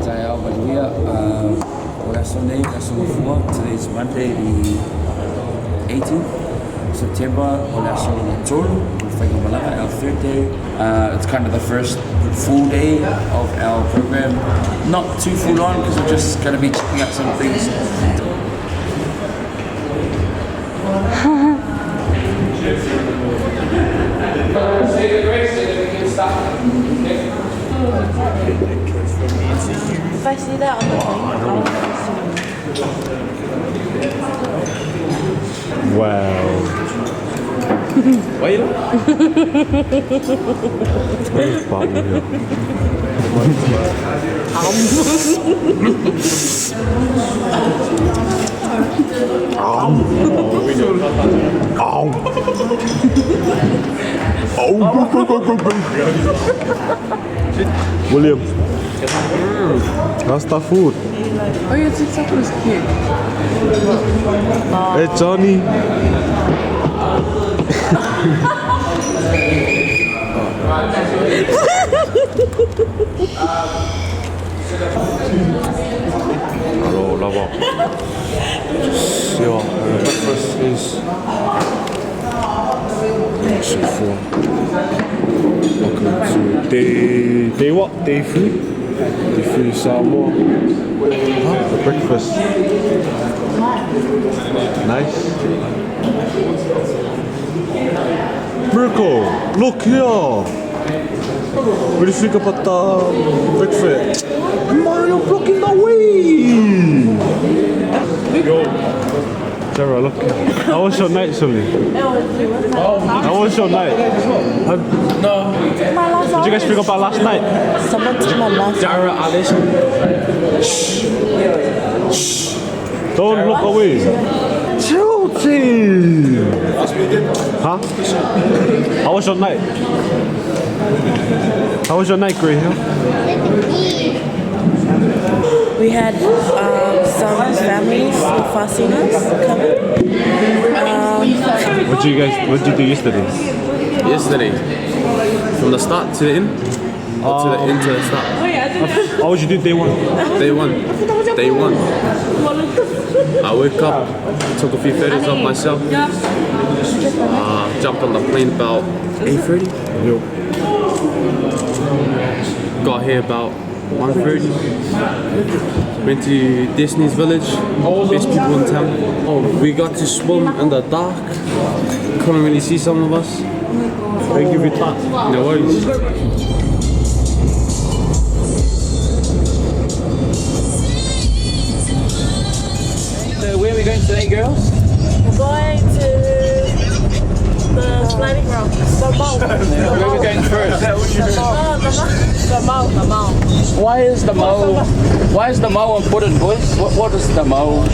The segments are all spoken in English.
Zayao Baduia, Sunday, today's Monday, the 18th September, our third day. It's kind of the first full day of our program. Not too full on because we're just going to be checking out some things. Say the grace and then we can start. If I see that on the thing, Wow. Wait. Where's Bobby here? William, how's the food? Oh, your TikTok was cute. Hey, Johnny. Hello, lover. Yeah, breakfast is four. Welcome to day what? Day 3? Day 3 Samoa. Huh? The breakfast. Nice. Miracle, look here. What do you think about the breakfast? Mario blocking the way. Yo, Sarah, look. How was your night, Sully? How was your night? No. What did you guys speak about last night? someone took my last Dara Alice. Don't look away. Chelsea. Huh? How was your night? How was your night, Grey Hill? We had some families with Fasinas coming. What did you do yesterday? Yesterday, from the start to the end, or to the end to the start. How would you do day 1? Day one. I woke up, took a few photos of myself, jumped on the plane about 8:30. Yo. Got here about 1:30. Went to Disney's Village, best people in town. Oh, we got to swim in the dark. Couldn't really see some of us. Thank you for your time. No worries. So where are we going today, girls? We're going to the sliding rock. Where are we going first? The mall. Why is the Mo important, boys? What is the Mo? The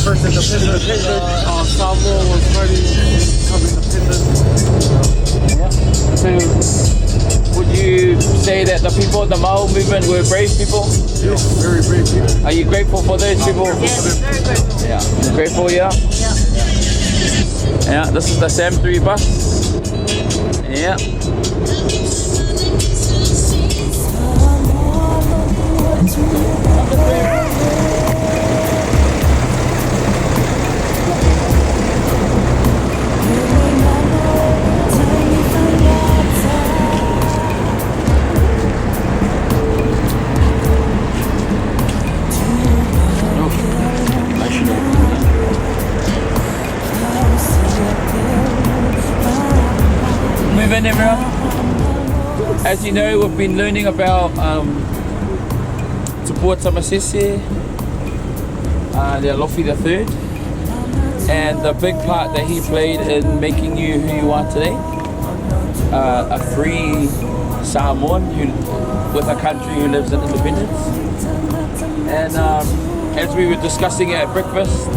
first independent Samoa was becoming independent. So, would you say that the people of the Mo movement were brave people? Yes, very brave people. Are you grateful for those people? Yes, very grateful. Yeah. Grateful, yeah? Yeah, this is the Sam 3 bus. Yeah. Move in, everyone. As you know, we've been learning about Te Pua Tamasese, the Alofi III, and the big part that he played in making you who you are today. A free Samoan with a country who lives in independence. And as we were discussing at breakfast,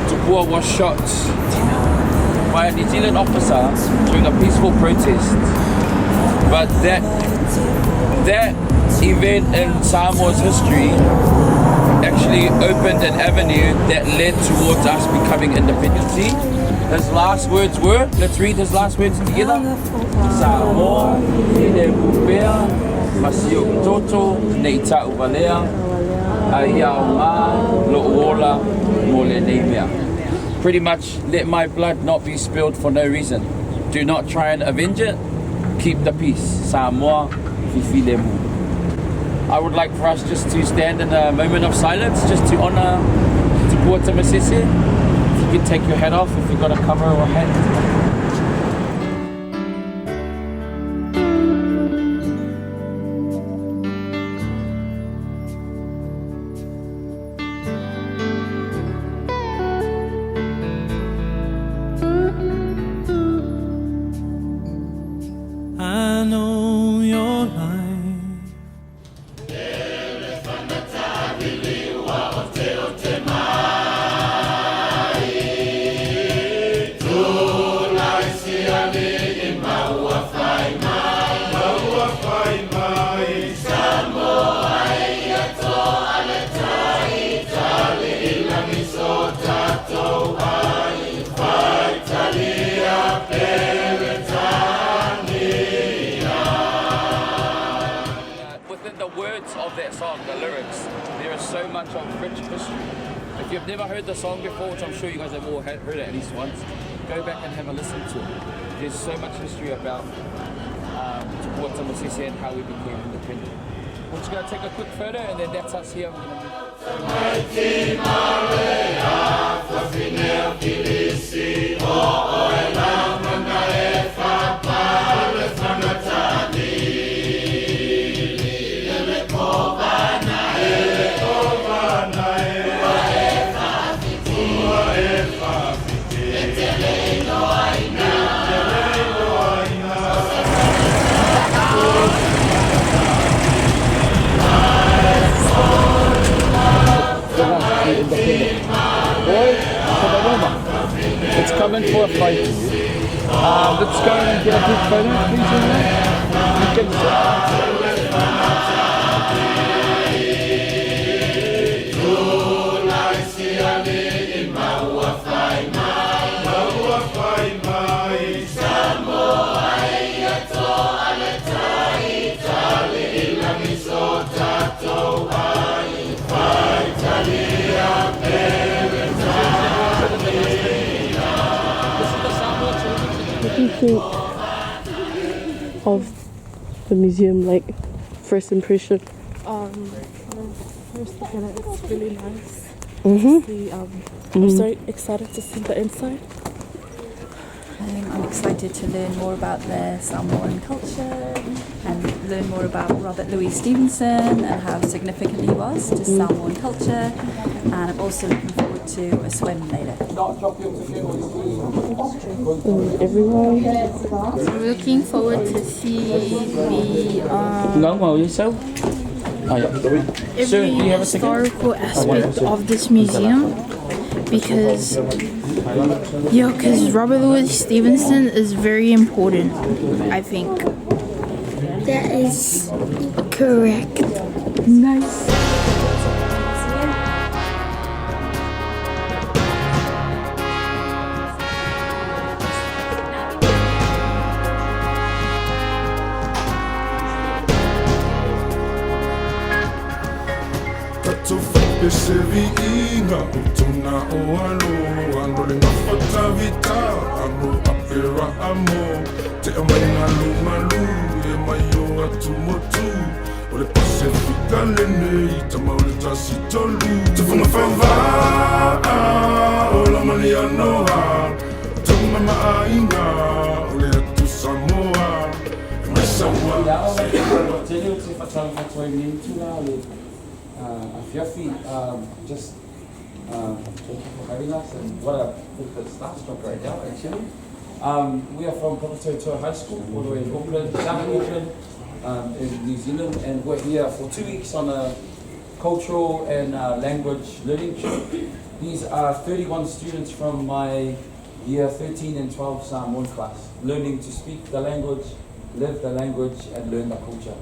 Te Pua was shot by a New Zealand officer during a peaceful protest. But that event in Samoa's history actually opened an avenue that led towards us becoming independency. His last words were, let's read his last words together. Samoa, Ine Pupea, Masio Toto, Neita Uvalea, Ayao Ma, Lo'ola, Mole Nemea. Pretty much, let my blood not be spilled for no reason. Do not try and avenge it. Keep the peace. Samoa, Fifilemu. I would like for us just to stand in a moment of silence, just to honor Te Puata Masese. If you can take your hat off, if you've got a cover or a hat. I know your life. Within the words of that song, the lyrics, there is so much of rich history. If you've never heard the song before, which I'm sure you guys have all heard it at least once, go back and have a listen to it. There's so much history about Te Puata Masese and how we became independent. We're just going to take a quick photo and then that's us here. We're going It's coming for a fight. Let's go and get a quick photo, What do you think of the museum, like, first impression? First look at it, it's really nice. Mm-hmm. I'm so excited to see the inside. I'm excited to learn more about their Samoan culture and learn more about Robert Louis Stevenson and how significant he was to Samoan culture. And I'm also looking forward to a swim later. Everyone. I'm looking forward to see the every historical aspect of this museum because Robert Louis Stevenson is very important, I think. That is correct. Nice. Seviina utuna oalo ando le ngafata vita ando apera amo te amaina lumalu e mayo atumotu ole pasifika lene itama ole tasitolu te funga fava ola mani anoa te mama aina ole atu Samoa masawa Fiafi, just thank you for having us, and what a bit starstruck right now, actually. We are from Papatoetoa High School, all the way in Auckland, South Auckland, in New Zealand, and we're here for 2 weeks on a cultural and language learning trip. These are 31 students from my year 13 and 12 Samoan class, learning to speak the language, live the language, and learn the culture.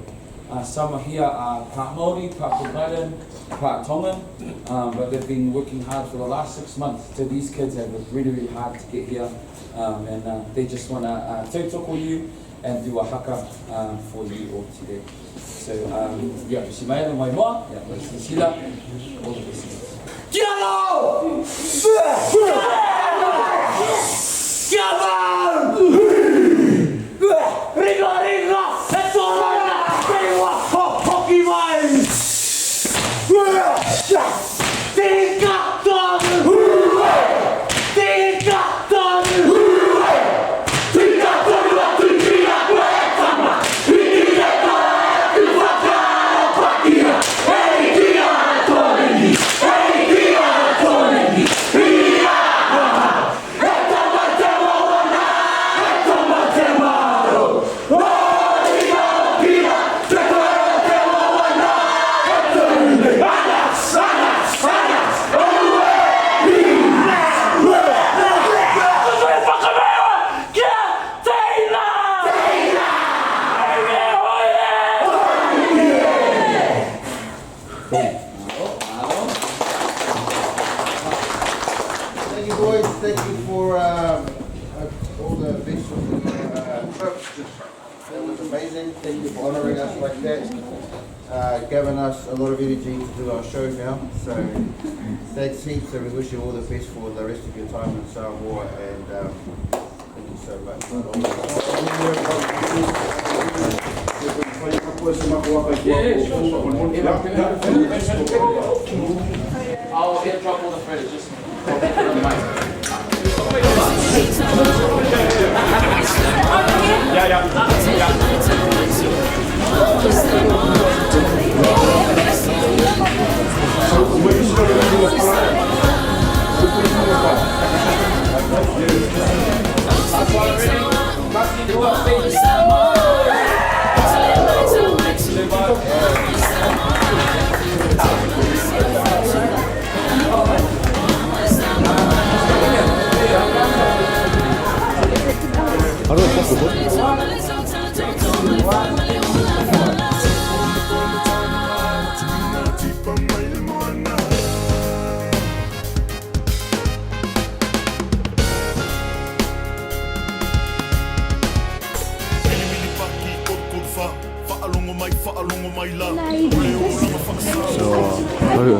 Some are here are part Māori, part Cook Island, part Tongan, but they've been working hard for the last 6 months. So these kids have worked really, really hard to get here, and they just want to tautoko you and do a haka for you all today. So, yeah, Shimaela mai moa, yeah, Sila, all the best. Kialo! Riga, riga! That's all I got! Rewa! Hockey mine! Tika dog! Tika dog! Tika dog! Tika dog! Tika Thank you, boys. Thank you for all the best of the trip. That was amazing. Thank you for honouring us like that. Giving us a lot of energy to do our show now. So thanks heaps, and we wish you all the best for the rest of your time in Samoa. And thank you so much. I'll airdrop all the photos, just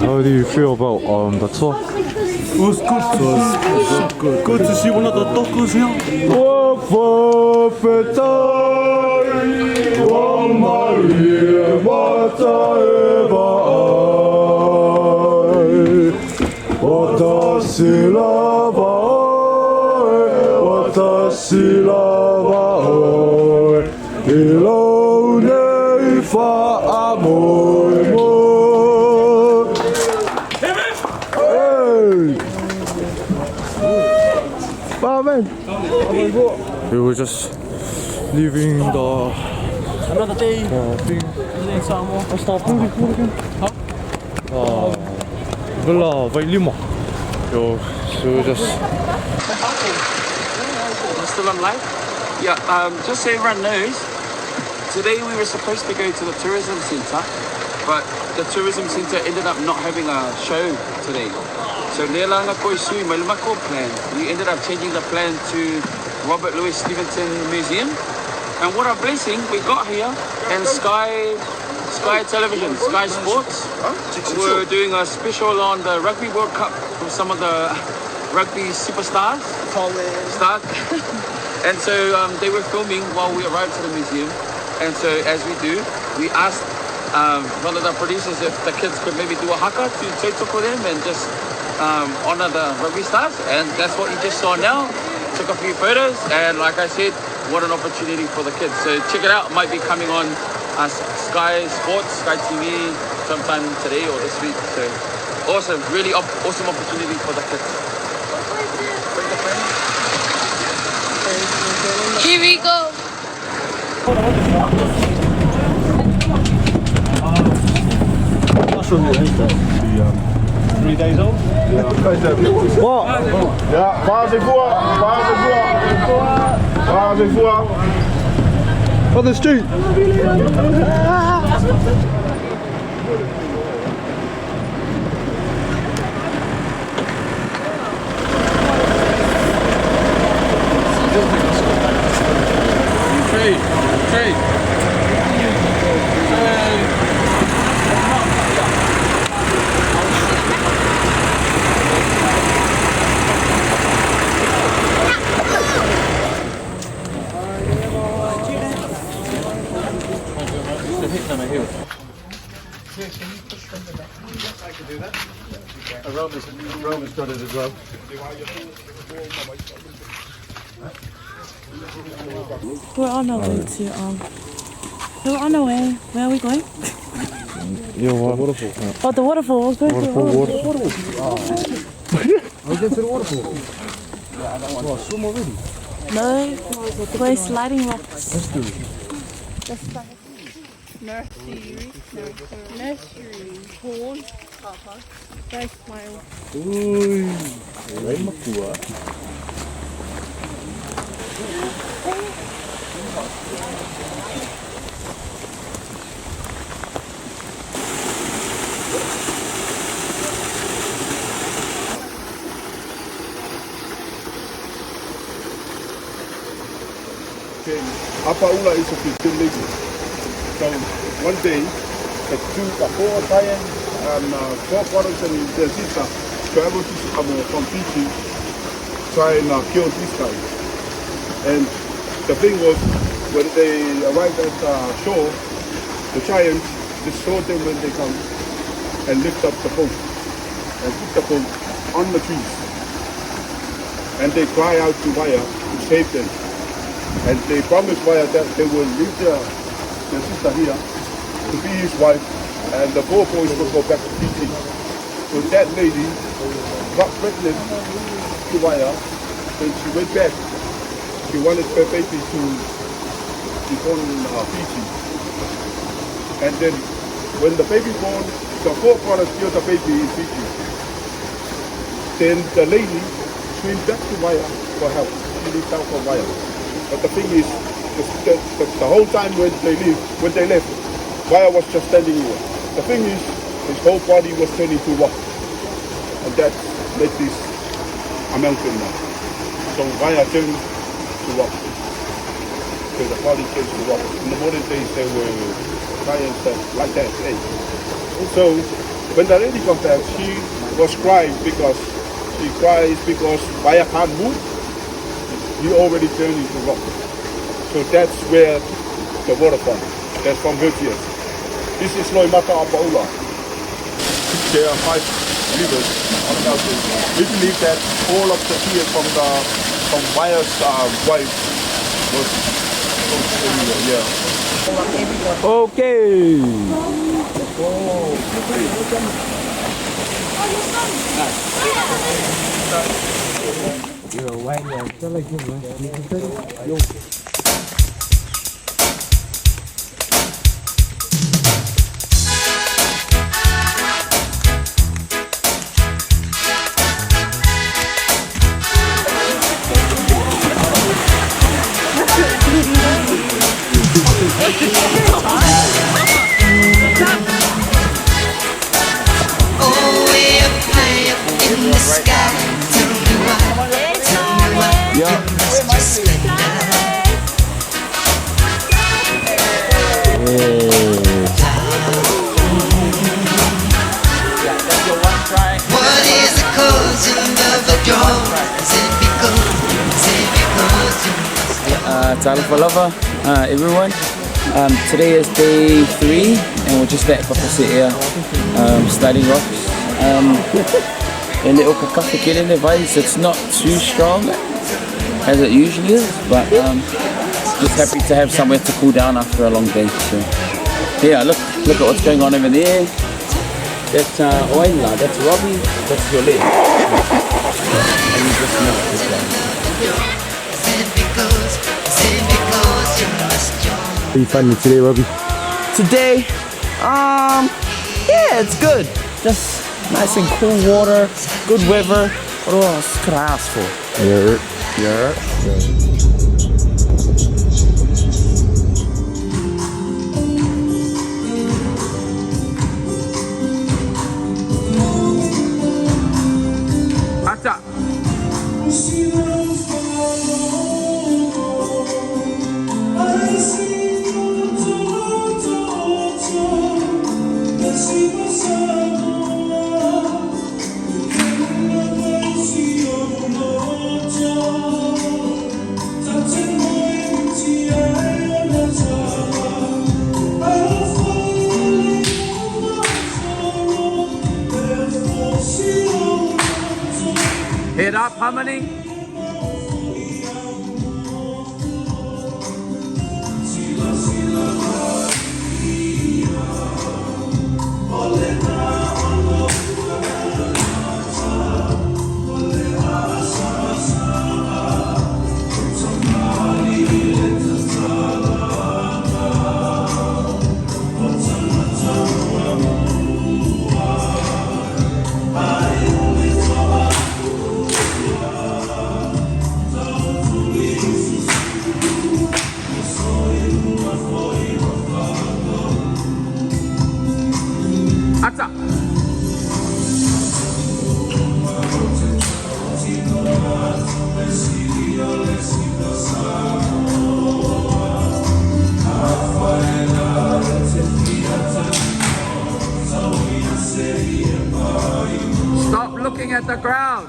How do you feel about the tour? It was good. It was good. Good to see one of the doctors here. We were just leaving the Another day thing. in Samoa. Villa Vailima. So we just. still on live? Yeah, just so everyone knows, today we were supposed to go to the tourism centre, but the tourism centre ended up not having a show today. So Nelanga Koisui Mailumako plan, we ended up changing the plan to Robert Louis Stevenson Museum. And what a blessing, we got here and Sky Television, Sky Sports, were doing a special on the Rugby World Cup with some of the rugby superstars. And so they were filming while we arrived to the museum. And so as we do, we asked one of the producers if the kids could maybe do a haka to taito for them and just honor the rugby stars. And that's what you just saw now. Took a few photos, and like I said, what an opportunity for the kids. So check it out, it might be coming on Sky Sports, Sky TV sometime today or this week. So awesome, really awesome opportunity for the kids. Here we go. The 3 days old? What? Ja, waar is voor? On the street. Okay. Roman's got it as well. We're on our way to we're on our way. Where are we going? Yeah, waterfall. Oh, the waterfall. We're going to the waterfall. Are we going to the waterfall? Swim already? No, we're going sliding rocks. Let's do it. Nursery. Horn. Guys, smile. Ui, lấy mất của. Apaula is a Christian lady. So one day, the four Italians and four brothers and their sister traveled to from Fiji, try and kill this guy. And the thing was, when they arrived at shore, the giants just saw them when they come and lift up the boat and put the boat on the trees. And they cry out to Vaya to save them. And they promised Vaya that they will leave their sister here to be his wife, and the four boys will go back to Fiji. So that lady got pregnant to Vaya, and she went back. She wanted her baby to be born in Fiji. And then when the baby born, the four brothers killed the baby in Fiji. Then the lady swam back to Vaya for help. She needs help for Vaya. But the thing is, the whole time when they left, Vaya was just standing here. The thing is, his whole body was turning to rock. And that made this a mountain now. So Vaya turned to rock. So the body turned to rock. In the modern days, there were giants like that. Hey. So when the lady got back, she was crying because Vaya can't move. He already turned into rock. So that's where the waterfall. That's from Hercules. This is Loimata Apaula. There are 5 rivers on the mountain. We believe that all of the tears from Vaya's wife was everywhere. Yeah. Okay. You're white, yeah. Feel like you, man. You can take it. Yo. Talafalava, everyone. Today is day 3 and we're just at Papase'ea, sliding rocks. A little kakafakele vibes. It's not too strong as it usually is, but just happy to have somewhere to cool down after a long day. So yeah, look at what's going on over there. That's Oila, that's Robbie, that's your leg. And you just know this guy. What are you finding today, Robbie? Today, yeah, it's good. Just nice and cool water, good weather. What else could I ask for? Yeah. love harmony. Ata. Stop looking at the ground.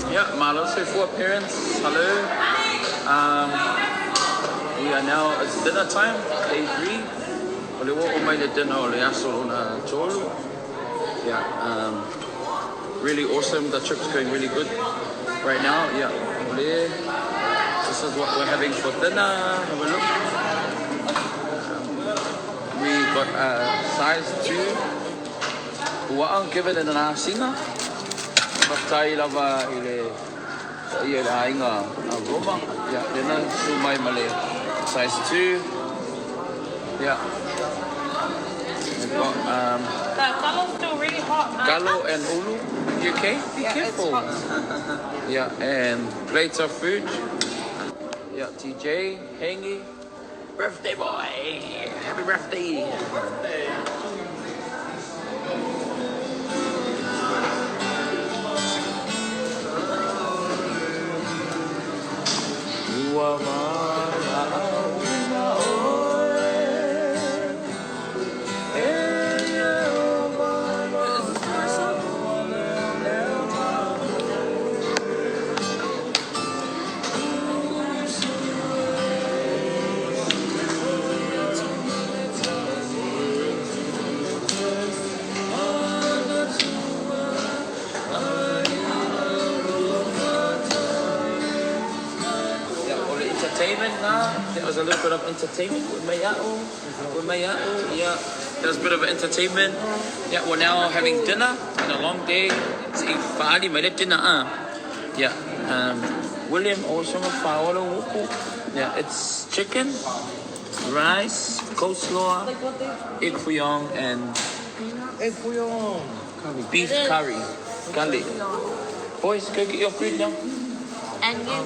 Yeah, Marloso for parents. Hello. We are now, it's dinner time, day 3. Ole wo o mai le dinner ole aso ona tolu. Yeah, really awesome. The trip's going really good right now. Yeah, ole. This is what we're having for dinner. Have a look. We got size 2. Uwa'ang give it in an asina. Baftai lava ile ile ainga aroma. Yeah, dinner sumai male size 2. Yeah. We've got Gallo's still really hot. Gallo and Ulu. You okay? Be careful. Yeah, and plates of food. Yeah, TJ, Hangy. Birthday boy! Happy birthday! There was a little bit of entertainment with Mayao. Yeah. There was a bit of entertainment. Yeah, we're now having dinner. It's been a long day. It's Friday, my dinner. Yeah. William also yeah, it's chicken, rice, coleslaw, egg fouillon, and beef curry. Garlic. Boys, go get your food now. And you?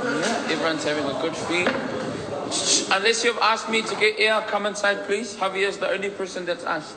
Yeah, everyone's having a good feed. Unless you've asked me to get here, come inside please. Javier is the only person that's asked.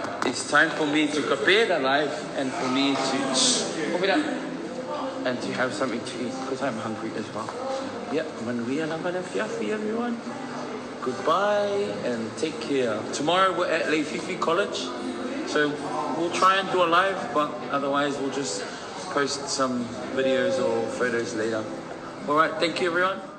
Alright, it's time for me to prepare the live and for me to open it up and to have something to eat because I'm hungry as well. Yeah, Manuia Lambada Fiafi, everyone. Goodbye and take care. Tomorrow we're at Leififi College, so we'll try and do a live, but otherwise we'll just post some videos or photos later. Alright, thank you everyone.